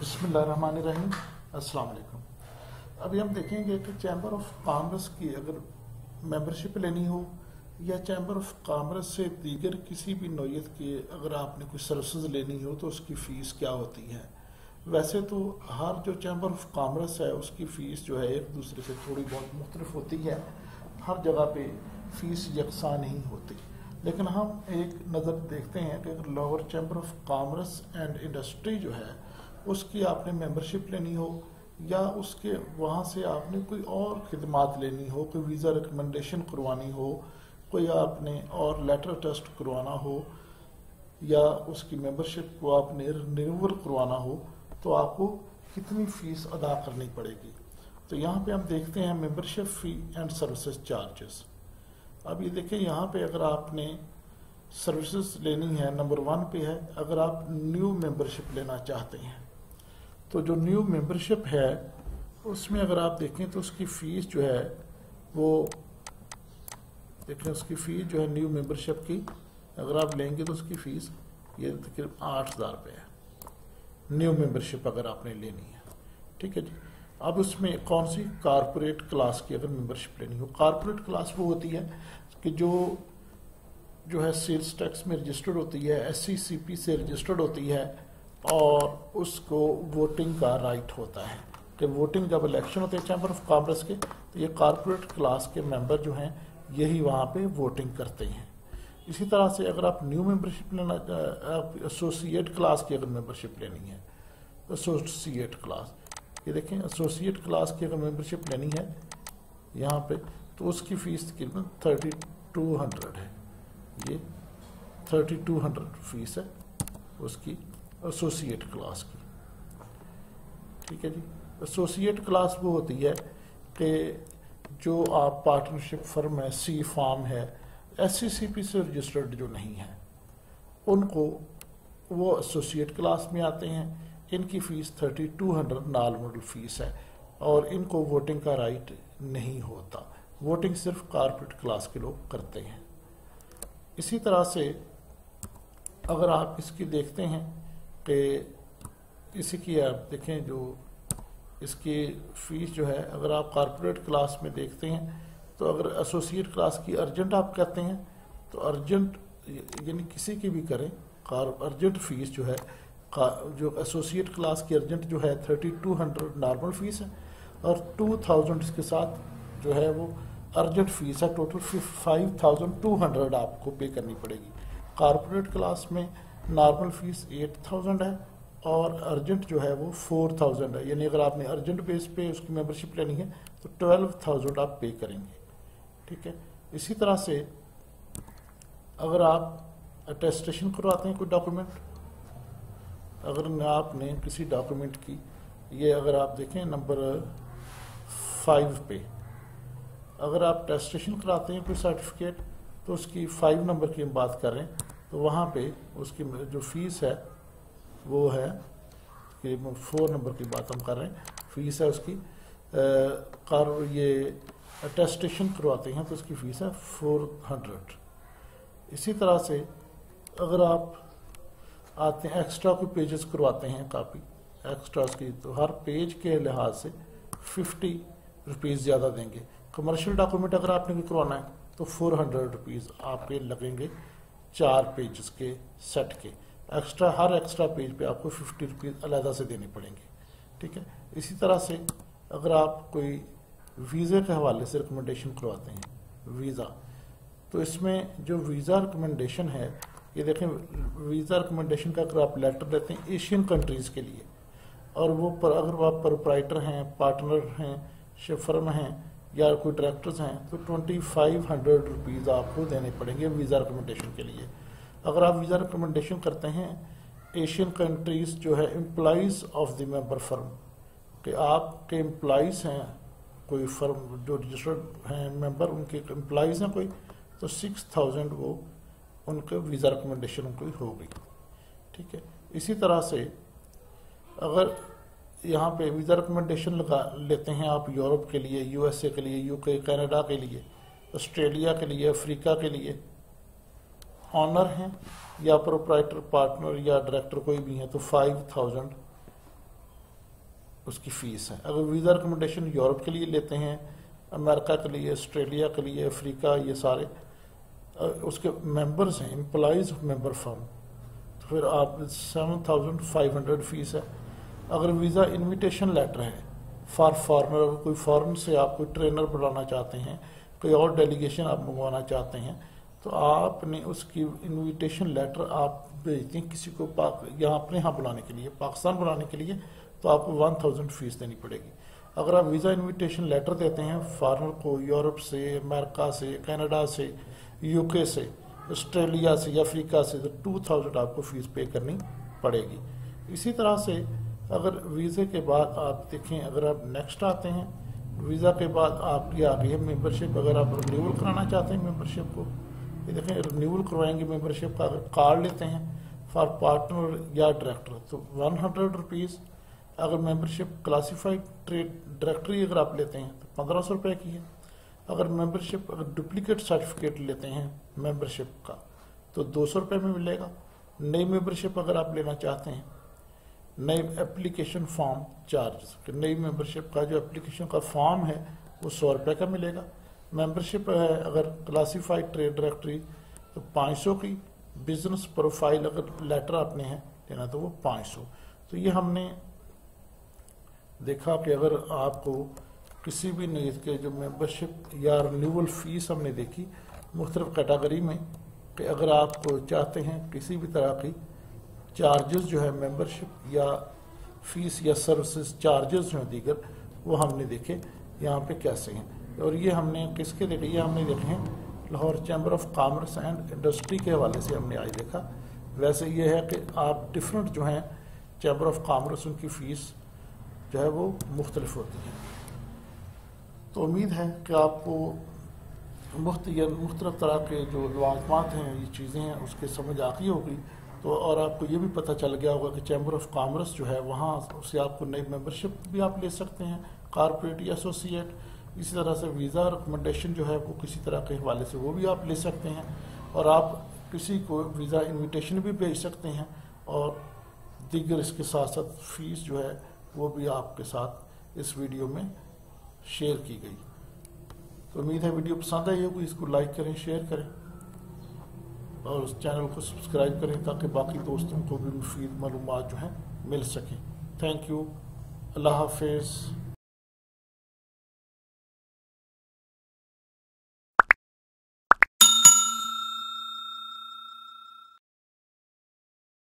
बिस्मिल्लाहिर्रहमानिर्रहीम। अस्सलाम वालेकुम। अभी हम देखेंगे कि चैम्बर ऑफ कॉमर्स की अगर मेंबरशिप लेनी हो या चैम्बर ऑफ कॉमर्स से दीगर किसी भी नौयत की अगर आपने कोई सर्विसेज लेनी हो तो उसकी फ़ीस क्या होती है। वैसे तो हर जो चैम्बर ऑफ कॉमर्स है उसकी फ़ीस जो है एक दूसरे से थोड़ी बहुत मुख्तलिफ होती है, हर जगह पे फ़ीस यकसा नहीं होती। लेकिन हम एक नज़र देखते हैं कि अगर Lahore chamber of commerce and industry जो है उसकी आपने मेंबरशिप लेनी हो या उसके वहाँ से आपने कोई और खिदमात लेनी हो, कोई वीज़ा रिकमेंडेशन करवानी हो, कोई आपने और लेटर टेस्ट करवाना हो या उसकी मेंबरशिप को आपने रिन्यूअल करवाना हो तो आपको कितनी फ़ीस अदा करनी पड़ेगी। तो यहाँ पे हम देखते हैं membership fee and services charges. अब ये देखें यहाँ पे अगर आपने सर्विसेज लेनी है नंबर 1 पे है, अगर आप न्यू मेंबरशिप लेना चाहते हैं तो जो न्यू मेंबरशिप है उसमें अगर आप देखें तो उसकी फ़ीस जो है वो देखें, उसकी फ़ीस जो है न्यू मेंबरशिप की अगर आप लेंगे तो उसकी फ़ीस ये तकरीबन 8,000 रुपये है न्यू मेंबरशिप अगर आपने लेनी है। ठीक है जी। अब उसमें कौन सी कारपोरेट क्लास की अगर मेंबरशिप लेनी हो, कारपोरेट क्लास वो होती है कि जो है सेल्स टैक्स में रजिस्टर्ड होती है, SCCP से रजिस्टर्ड होती है और उसको वोटिंग का राइट होता है कि वोटिंग जब इलेक्शन होते हैं चैम्बर ऑफ कॉमर्स के तो ये कारपोरेट क्लास के मेंबर जो हैं यही वहाँ पे वोटिंग करते हैं। इसी तरह से अगर आप न्यू मेंबरशिप लेना, आप एसोसिएट क्लास की अगर मेंबरशिप लेनी है, एसोसिएट क्लास, ये देखें एसोसिएट क्लास की अगर मेंबरशिप लेनी है यहाँ पे तो उसकी फ़ीस तकरीबन 3200 है। ये 3200 फीस है उसकी एसोसिएट क्लास की। ठीक है जी। एसोसिएट क्लास वो होती है कि जो आप पार्टनरशिप फर्म है, सी फार्म है, SCCP से रजिस्टर्ड जो नहीं है उनको वो एसोसिएट क्लास में आते हैं। इनकी फ़ीस 3200 नॉमिनल फ़ीस है और इनको वोटिंग का राइट नहीं होता, वोटिंग सिर्फ कारपोरेट क्लास के लोग करते हैं। इसी तरह से अगर आप इसकी देखते हैं कि इसी की आप देखें जो इसकी फ़ीस जो है अगर आप कारपोरेट क्लास में देखते हैं तो अगर एसोसिएट क्लास की अर्जेंट आप कहते हैं तो अर्जेंट यानी किसी की भी करें अर्जेंट फ़ीस जो है जो एसोसिएट क्लास की अर्जेंट जो है 3200 नॉर्मल फ़ीस है और 2000 इसके साथ जो है वो अर्जेंट फ़ीस है। टोटल 5200 आपको पे करनी पड़ेगी। कारपोरेट क्लास में नॉर्मल फ़ीस 8000 है और अर्जेंट जो है वो 4000 है, यानी अगर आपने अर्जेंट बेस पे उसकी मेंबरशिप लेनी है तो 12000 आप पे करेंगे। ठीक है। इसी तरह से अगर आप अटेस्टेशन करवाते हैं कोई डॉक्यूमेंट, अगर आपने किसी डॉक्यूमेंट की ये अगर आप देखें नंबर 5 पे अगर आप अटेस्टेशन कराते हैं कोई सर्टिफिकेट तो उसकी 5 नंबर की हम बात कर रहे हैं तो वहाँ पे उसकी जो फ़ीस है वो है कि 4 नंबर की बात हम कर रहे हैं, फ़ीस है उसकी ये अटेस्टेशन करवाते हैं तो उसकी फ़ीस है 400। इसी तरह से अगर आप आते हैं एक्स्ट्रा कोई पेजेस करवाते हैं कापी एक्स्ट्रा की तो हर पेज के लिहाज से 50 रुपीज़ ज़्यादा देंगे। कमर्शियल डॉक्यूमेंट अगर आपने कोई करवाना है तो 400 रुपीज़ आपके लगेंगे 4 पेजेस के सेट के। हर एक्स्ट्रा पेज पे आपको 50 रुपीज़ अलहदा से देने पड़ेंगे। ठीक है। इसी तरह से अगर आप कोई वीज़ा के हवाले से रिकमेंडेशन करवाते हैं वीज़ा, तो इसमें जो वीज़ा रिकमेंडेशन है ये देखें वीज़ा रिकमेंडेशन का अगर आप लेटर देते हैं एशियन कंट्रीज़ के लिए और वो अगर आप प्रोप्राइटर हैं, पार्टनर हैं, फर्म हैं या कोई डायरेक्टर्स हैं तो 2500 रुपीज़ आपको देने पड़ेंगे वीज़ा रिकमेंडेशन के लिए। अगर आप वीज़ा रिकमेंडेशन करते हैं एशियन कंट्रीज़ जो है employees of the member firm कि आपके एम्प्लॉइज़ हैं कोई फर्म जो रजिस्टर्ड हैं मेंबर उनके एम्प्लॉइज़ हैं कोई तो 6000 वो उनके वीज़ा रिकमेंडेशन उनको हो गई। ठीक है। इसी तरह से अगर यहाँ पे वीज़ा रिकमेंडेशन लगा लेते हैं आप यूरोप के लिए, USA के लिए, UK, कनाडा के लिए, ऑस्ट्रेलिया के लिए, अफ्रीका के लिए, ऑनर हैं या प्रोप्राइटर पार्टनर या डायरेक्टर कोई भी हैं तो 5000 اس کی فیس ہے. اگر ویزا ریکمنڈیشن یورپ کے لیے لیتے ہیں، امریکہ کے لیے، آسٹریلیا کے لیے، افریقہ، یہ سارے اس کے ممبرز ہیں، امپلائیز آف ممبر فرم، تو پھر آپ 7500 فیس ہے. اگر ویزا انویٹیشن لیٹر ہے فار فارنر، اگر کوئی فارن سے آپ کوئی ٹرینر بلانا چاہتے ہیں، کوئی اور ڈیلیگیشن آپ منگوانا چاہتے ہیں، تو آپ نے اس کی انویٹیشن لیٹر آپ بھیجتے ہیں کسی کو یہاں اپنے یہاں بلانے کے لیے، پاکستان بلانے کے لیے، تو آپ کو 1000 فیس دینی پڑے گی. اگر آپ ویزا انویٹیشن لیٹر دیتے ہیں فارنر کو یورپ سے، امریکہ سے، کینیڈا سے، یو کے سے، آسٹریلیا سے یا افریقہ سے، تو 2000 آپ کو فیس پے کرنی پڑے گی. اسی طرح سے اگر ویزے کے بعد آپ دیکھیں، اگر آپ نیکسٹ آتے ہیں، ویزا کے بعد آپ کی آ گئی ہے ممبرشپ. اگر آپ رینیول کرانا چاہتے ہیں ممبرشپ کو، یہ دیکھیں رینیول کروائیں گے ممبرشپ کا. اگر کارڈ لیتے ہیں فار پارٹنر یا ڈائریکٹر تو 100 روپیز. اگر ممبرشپ کلاسیفائڈ ٹریڈ ڈائریکٹری اگر آپ لیتے ہیں تو 1500 روپے کی ہے. اگر ممبرشپ اگر ڈپلیکیٹ سرٹیفکیٹ لیتے ہیں ممبرشپ کا تو 200 روپے میں ملے گا. نئی ممبرشپ اگر آپ لینا چاہتے ہیں، نئی اپلیکیشن فارم چارجز، نئی ممبرشپ کا جو اپلیکیشن کا فارم ہے وہ 100 روپے کا ملے گا. ممبرشپ ہے اگر کلاسیفائڈ ٹریڈ ڈائریکٹری تو 500 کی. بزنس پروفائل اگر لیٹر آپ نے ہے لینا تو وہ 500. تو یہ ہم نے دیکھا کہ اگر آپ کو کسی بھی نیز کے جو ممبرشپ یا رینیول فیس ہم نے دیکھی مختلف کیٹاگری میں، کہ اگر آپ کو چاہتے ہیں کسی بھی طرح کی چارجز جو ہے ممبرشپ یا فیس یا سروسز چارجز جو ہیں دیگر، وہ ہم نے دیکھے یہاں پہ کیسے ہیں. اور یہ ہم نے کس کے دیکھے؟ یہ ہم نے دیکھے ہیں Lahore chamber of commerce and industry کے حوالے سے ہم نے آج دیکھا. ویسے یہ ہے کہ آپ ڈفرینٹ جو ہیں چیمبر آف کامرس، ان کی فیس جو ہے وہ مختلف ہوتی ہے. تو امید ہے کہ آپ کو مختلف طرح کے جو لوازمات ہیں، یہ چیزیں ہیں، اس کے سمجھ آ گئی ہوگی. تو اور آپ کو یہ بھی پتہ چل گیا ہوگا کہ چیمبر آف کامرس جو ہے وہاں سے آپ کو نئی ممبرشپ بھی آپ لے سکتے ہیں، کارپوریٹ یا ایسوسیٹ. اسی طرح سے ویزا ریکمنڈیشن جو ہے وہ کسی طرح کے حوالے سے وہ بھی آپ لے سکتے ہیں. اور آپ کسی کو ویزا انویٹیشن بھی بھیج سکتے ہیں، اور دیگر اس کے ساتھ ساتھ فیس جو ہے وہ بھی آپ کے ساتھ اس ویڈیو میں شیئر کی گئی. تو امید ہے ویڈیو پسند آئی ہوگی. اس کو لائک کریں، شیئر کریں اور اس چینل کو سبسکرائب کریں تاکہ باقی دوستوں کو بھی مفید معلومات جو ہیں مل سکیں. Thank you. اللہ حافظ.